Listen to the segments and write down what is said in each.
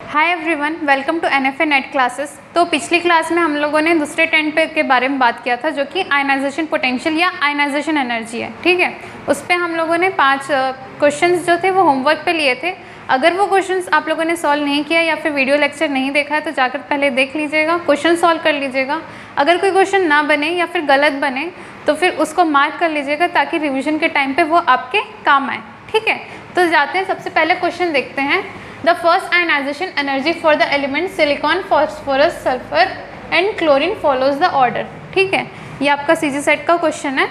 Hi everyone, welcome to NFA net classes. तो पिछली class में हम लोगों ने दूसरे ट्रेंड पे के बारे में बात किया था, जो कि आयनाइजेशन पोटेंशियल या आयनाइजेशन एनर्जी है। ठीक है, उस पर हम लोगों ने 5 क्वेश्चंस जो थे वो होमवर्क पे लिए थे। अगर वो क्वेश्चंस आप लोगों ने सॉल्व नहीं किया या फिर वीडियो लेक्चर नहीं देखा है तो जाकर पहले देख लीजिएगा, क्वेश्चन सॉल्व कर लीजिएगा। अगर कोई क्वेश्चन ना बने या फिर गलत बने तो फिर उसको मार्क कर लीजिएगा, ताकि रिविजन के टाइम पे वो आपके काम आए। ठीक है, तो जाते हैं, सबसे पहले क्वेश्चन देखते हैं। The first ionisation energy for the element silicon, phosphorus, sulphur and chlorine follows the order. ठीक है, ये आपका सीजी सेट का क्वेश्चन है।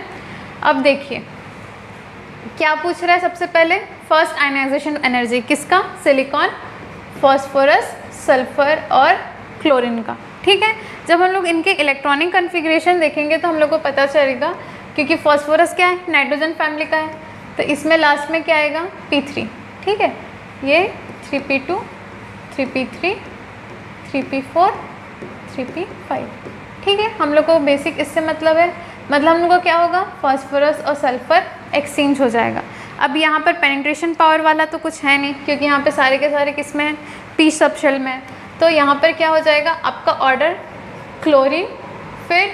अब देखिए क्या पूछ रहा है। सबसे पहले फर्स्ट आयनाइजेशन एनर्जी किसका? सिलिकॉन, फॉस्फोरस, सल्फर और क्लोरीन का। ठीक है, जब हम लोग इनके इलेक्ट्रॉनिक कन्फिग्रेशन देखेंगे तो हम लोग को पता चलेगा, क्योंकि फॉस्फोरस क्या है, नाइट्रोजन फैमिली का है, तो इसमें लास्ट में क्या आएगा? P3। ठीक है, ये 3p2, 3p3, 3p4, 3p5। ठीक है, हम लोग को बेसिक इससे मतलब है, मतलब हम लोग को क्या होगा, फॉस्फोरस और सल्फर एक्सचेंज हो जाएगा। अब यहाँ पर पेनिट्रेशन पावर वाला तो कुछ है नहीं, क्योंकि यहाँ पे सारे के सारे किस में हैं, पी सबशेल में है। तो यहाँ पर क्या हो जाएगा आपका ऑर्डर, क्लोरीन, फिर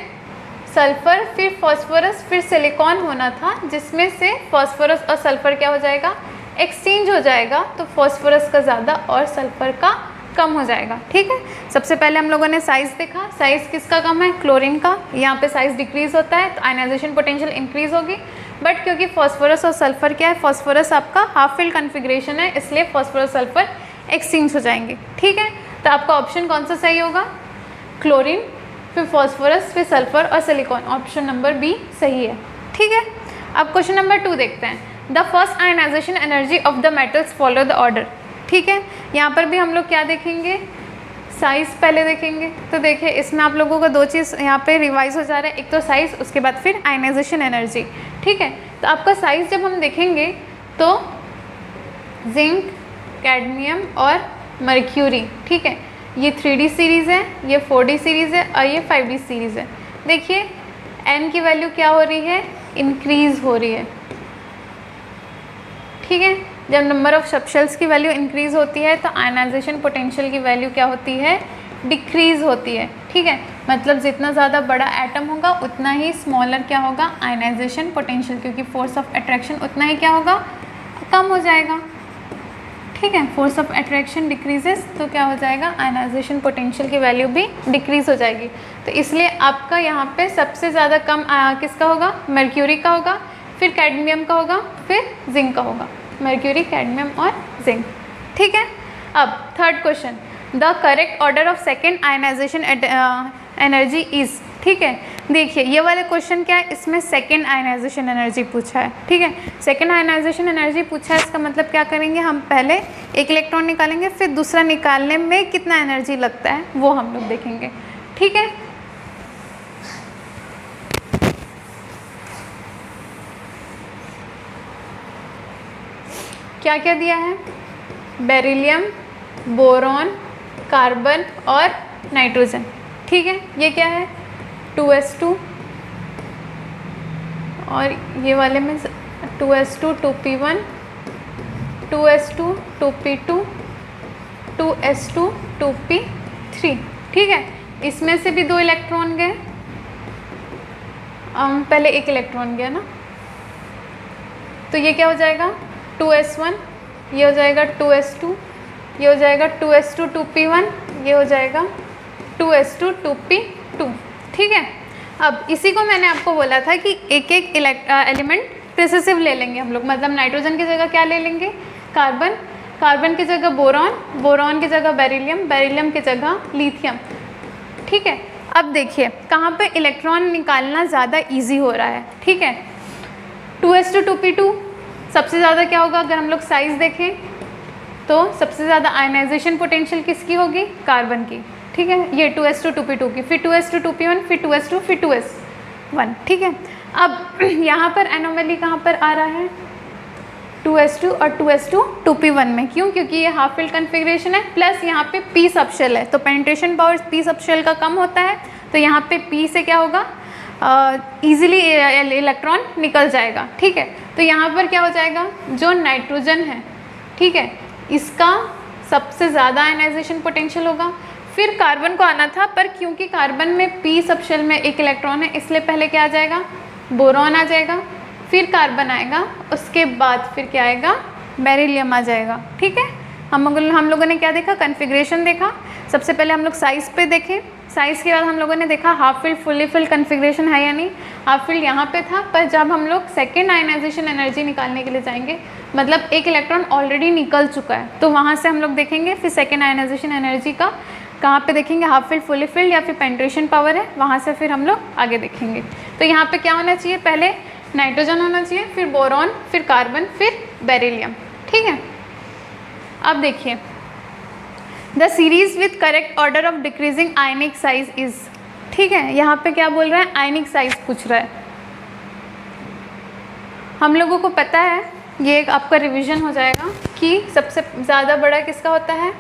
सल्फर, फिर फॉस्फोरस, फिर सिलिकॉन होना था, जिसमें से फॉस्फोरस और सल्फर क्या हो जाएगा, एक्सचेंज हो जाएगा। तो फॉस्फोरस का ज़्यादा और सल्फर का कम हो जाएगा। ठीक है, सबसे पहले हम लोगों ने साइज़ देखा, साइज़ किसका कम है, क्लोरीन का। यहाँ पे साइज़ डिक्रीज़ होता है तो आयनाइजेशन पोटेंशियल इंक्रीज़ होगी, बट क्योंकि फॉस्फोरस और सल्फर क्या है, फॉस्फोरस आपका हाफ फिल कन्फिग्रेशन है, इसलिए फॉस्फोरस सल्फर एक्सचेंज हो जाएंगे। ठीक है, तो आपका ऑप्शन कौन सा सही होगा? क्लोरीन, फिर फॉस्फोरस, फिर सल्फर और सिलिकॉन। ऑप्शन नंबर बी सही है। ठीक है, अब क्वेश्चन नंबर 2 देखते हैं। The first ionisation energy of the metals follow the order. ठीक है, यहाँ पर भी हम लोग क्या देखेंगे, साइज़ पहले देखेंगे। तो देखिए इसमें आप लोगों को 2 चीज़ यहाँ पे रिवाइज हो जा रहा है, एक तो साइज़, उसके बाद फिर आयनाइजेशन एनर्जी। ठीक है, तो आपका साइज़ जब हम देखेंगे तो जिंक, कैडमियम और मर्क्यूरी। ठीक है, ये 3D सीरीज़ है, ये 4D सीरीज़ है और ये 5D सीरीज़ है। देखिए n की वैल्यू क्या हो रही है, इंक्रीज़ हो रही है। ठीक है, जब नंबर ऑफ सबशेल्स की वैल्यू इंक्रीज़ होती है तो आयनाइजेशन पोटेंशियल की वैल्यू क्या होती है, डिक्रीज़ होती है। ठीक है, मतलब जितना ज़्यादा बड़ा एटम होगा उतना ही स्मॉलर क्या होगा, आयनाइजेशन पोटेंशियल, क्योंकि फोर्स ऑफ अट्रैक्शन उतना ही क्या होगा, कम हो जाएगा। ठीक है, फोर्स ऑफ अट्रैक्शन डिक्रीजेस तो क्या हो जाएगा, आयनाइजेशन पोटेंशियल की वैल्यू भी डिक्रीज़ हो जाएगी। तो इसलिए आपका यहाँ पे सबसे ज़्यादा कम किसका होगा, मर्क्यूरी का होगा, फिर कैडमियम का होगा, फिर जिंक का होगा। मर्क्यूरी, कैडमियम और जिंक। ठीक है, अब third question, the correct order of second ionisation energy is. ठीक है, देखिए ये वाले क्वेश्चन क्या है, इसमें सेकेंड आयनाइजेशन एनर्जी पूछा है। ठीक है, सेकेंड आयनाइजेशन एनर्जी पूछा है, इसका मतलब क्या करेंगे, हम पहले एक इलेक्ट्रॉन निकालेंगे, फिर दूसरा निकालने में कितना एनर्जी लगता है वो हम लोग देखेंगे। ठीक है, क्या क्या दिया है, बेरिलियम, बोरॉन, कार्बन और नाइट्रोजन। ठीक है, ये क्या है, 2s2 और ये वाले में 2s2, 2p1, 2s2, 2p2, 2s2, 2p3। ठीक है, इसमें से भी 2 इलेक्ट्रॉन गए, पहले एक इलेक्ट्रॉन गया ना, तो ये क्या हो जाएगा, 2s1, ये हो जाएगा 2s2, ये हो जाएगा 2s2, 2p1, ये हो जाएगा 2s2, 2p2। ठीक है, अब इसी को मैंने आपको बोला था कि एक एक एलिमेंट प्रिसेसिव ले लेंगे हम लोग, मतलब नाइट्रोजन की जगह क्या ले लेंगे, कार्बन, कार्बन की जगह बोरॉन, बोरॉन की जगह बेरिलियम, बेरिलियम की जगह लिथियम। ठीक है, अब देखिए कहाँ पे इलेक्ट्रॉन निकालना ज़्यादा ईजी हो रहा है। ठीक है, 2s2, 2p2 सबसे ज़्यादा क्या होगा, अगर हम लोग साइज़ देखें तो सबसे ज़्यादा आयनाइजेशन पोटेंशियल किसकी होगी, कार्बन की। ठीक है, ये 2s2, 2p2 की, फिर 2s2, 2p1, फिर 2s2, फिर 2s1। ठीक है, अब यहाँ पर एनोमली कहाँ पर आ रहा है, 2s2 और 2s2, 2p1 में। क्यों? क्योंकि ये हाफ फिल कन्फिग्रेशन है, प्लस यहाँ पे p सबशेल है, तो पेनिट्रेशन पावर p सबशेल का कम होता है, तो यहाँ पे p से क्या होगा, ईजिली इलेक्ट्रॉन निकल जाएगा। ठीक है, तो यहाँ पर क्या हो जाएगा, जो नाइट्रोजन है, ठीक है, इसका सबसे ज़्यादा आयनाइजेशन पोटेंशियल होगा। फिर कार्बन को आना था, पर क्योंकि कार्बन में p सब शेल में एक इलेक्ट्रॉन है, इसलिए पहले क्या आ जाएगा, बोरॉन आ जाएगा, फिर कार्बन आएगा, उसके बाद फिर क्या आएगा, बेरिलियम आ जाएगा। ठीक है, हम लोगों ने क्या देखा, कन्फिग्रेशन देखा। सबसे पहले हम लोग साइज़ पे देखें, साइज़ के बाद हम लोगों ने देखा half filled fully filled configuration है या नहीं। हाफ फिल्ड यहाँ पे था, पर जब हम लोग सेकेंड आयनाइजेशन एनर्जी निकालने के लिए जाएंगे, मतलब एक इलेक्ट्रॉन ऑलरेडी निकल चुका है, तो वहाँ से हम लोग देखेंगे फिर सेकेंड आयनाइजेशन एनर्जी का कहाँ पे देखेंगे, हाफ फिल्ड फुल्ली फिल्ड या फिर पेनिट्रेशन पावर है, वहाँ से फिर हम लोग आगे देखेंगे। तो यहाँ पे क्या होना चाहिए, पहले नाइट्रोजन होना चाहिए, फिर बोरॉन, फिर कार्बन, फिर बेरिलियम। ठीक है, अब देखिए, the series with correct order of decreasing ionic size is. ठीक है, यहाँ पे क्या बोल रहा है, आयनिक साइज पूछ रहा है। हम लोगों को पता है, ये एक आपका रिवीजन हो जाएगा कि सबसे ज़्यादा बड़ा किसका होता है,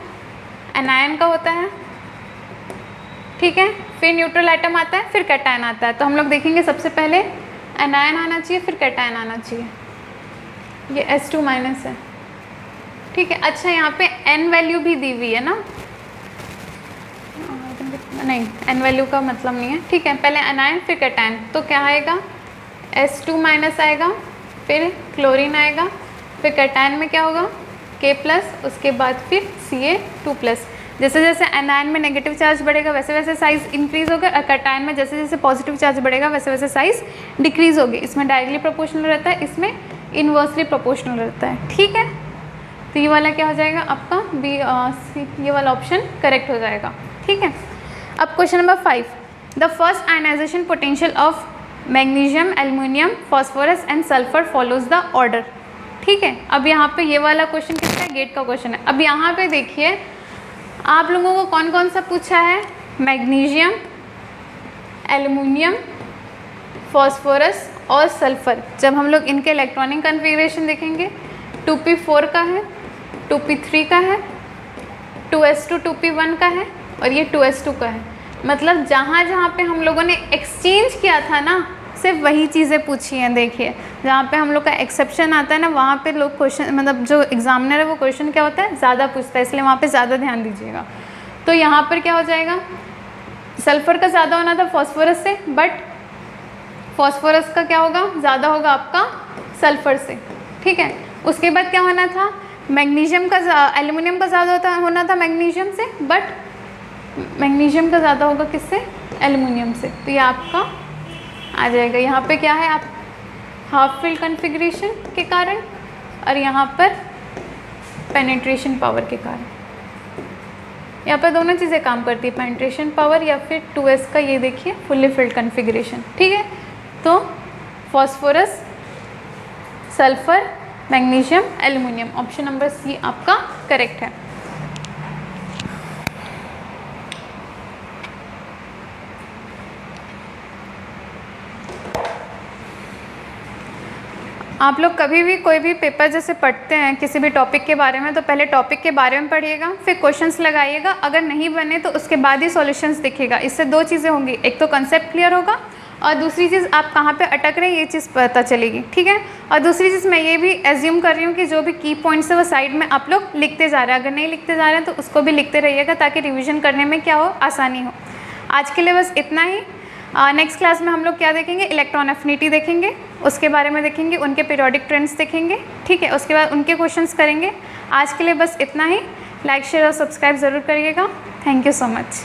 एनायन का होता है। ठीक है, फिर न्यूट्रल एटम आता है, फिर कैटायन आता है। तो हम लोग देखेंगे सबसे पहले एनायन आना चाहिए, फिर कैटायन आना चाहिए। ये S2 माइनस है। ठीक है, अच्छा यहाँ पे n वैल्यू भी दी हुई है ना, नहीं n वैल्यू का मतलब नहीं है। ठीक है, पहले एनायन फिर कैटायन, तो क्या आएगा, S2 माइनस आएगा, फिर क्लोरीन आएगा, फिर कैटायन में क्या होगा, K प्लस, उसके बाद फिर Ca2 प्लस। जैसे जैसे एनायन में नेगेटिव चार्ज बढ़ेगा वैसे वैसे साइज़ इंक्रीज़ होगा, और कैटायन में जैसे जैसे पॉजिटिव चार्ज बढ़ेगा वैसे वैसे साइज़ डिक्रीज़ होगी। इसमें डायरेक्टली प्रोपोर्शनल रहता है, इसमें इन्वर्सली प्रोपोर्शनल रहता है। ठीक है, तो ये वाला क्या हो जाएगा आपका ये वाला ऑप्शन करेक्ट हो जाएगा। ठीक है, अब question number 5, the first ionisation potential of magnesium, aluminium, phosphorus and sulphur follows the order. ठीक है, अब यहाँ पे ये वाला क्वेश्चन किसका है, गेट का क्वेश्चन है। अब यहाँ पे देखिए आप लोगों को कौन कौन सा पूछा है, मैग्नीशियम, एल्युमिनियम, फॉस्फोरस और सल्फर। जब हम लोग इनके इलेक्ट्रॉनिक कन्फिग्रेशन देखेंगे, 2p4 का है, 2p3 का है, 2s2 2p1 का है, और ये 2s2 का है। मतलब जहाँ जहाँ पे हम लोगों ने एक्सचेंज किया था ना, सिर्फ वही चीज़ें पूछी हैं। देखिए जहाँ पे हम लोग का एक्सेप्शन आता है ना, वहाँ पे लोग क्वेश्चन, मतलब जो एग्जामिनर है वो क्वेश्चन क्या होता है, ज़्यादा पूछता है, इसलिए वहाँ पे ज़्यादा ध्यान दीजिएगा। तो यहाँ पर क्या हो जाएगा, सल्फ़र का ज़्यादा होना था फॉस्फोरस से, बट फॉस्फोरस का क्या होगा, ज़्यादा होगा आपका सल्फ़र से। ठीक है, उसके बाद क्या होना था, मैग्नीशियम का, एल्युमिनियम का ज़्यादा होना था मैग्नीशियम से, बट मैग्नीशियम का ज़्यादा होगा किससे, एल्युमिनियम से। तो ये आपका आ जाएगा। यहाँ पे क्या है, आप हाफ फिल्ड कन्फिग्रेशन के कारण, और यहाँ पर पेनिट्रेशन पावर के कारण। यहाँ पर दोनों चीज़ें काम करती है, पेनिट्रेशन पावर या फिर 2s का, ये देखिए फुल्ली फिल्ड कन्फिग्रेशन। ठीक है, तो phosphorus, sulphur, magnesium, aluminium, option number C आपका करेक्ट है। आप लोग कभी भी कोई भी पेपर जैसे पढ़ते हैं किसी भी टॉपिक के बारे में, तो पहले टॉपिक के बारे में पढ़िएगा, फिर क्वेश्चंस लगाइएगा। अगर नहीं बने तो उसके बाद ही सॉल्यूशंस दिखेगा। इससे दो चीज़ें होंगी, एक तो कंसेप्ट क्लियर होगा, और दूसरी चीज़ आप कहाँ पे अटक रहे हैं ये चीज़ पता चलेगी। ठीक है, और दूसरी चीज़ मैं ये भी एज्यूम कर रही हूँ कि जो भी की पॉइंट्स है वो साइड में आप लोग लिखते जा रहे हैं। अगर नहीं लिखते जा रहे हैं तो उसको भी लिखते रहिएगा, ताकि रिविज़न करने में क्या हो, आसानी हो। आज के लिए बस इतना ही। नेक्स्ट क्लास में हम लोग क्या देखेंगे, इलेक्ट्रॉन एफिनिटी देखेंगे, उसके बारे में देखेंगे, उनके पीरियोडिक ट्रेंड्स देखेंगे। ठीक है, उसके बाद उनके क्वेश्चंस करेंगे। आज के लिए बस इतना ही। लाइक, शेयर और सब्सक्राइब ज़रूर करिएगा। Thank you so much.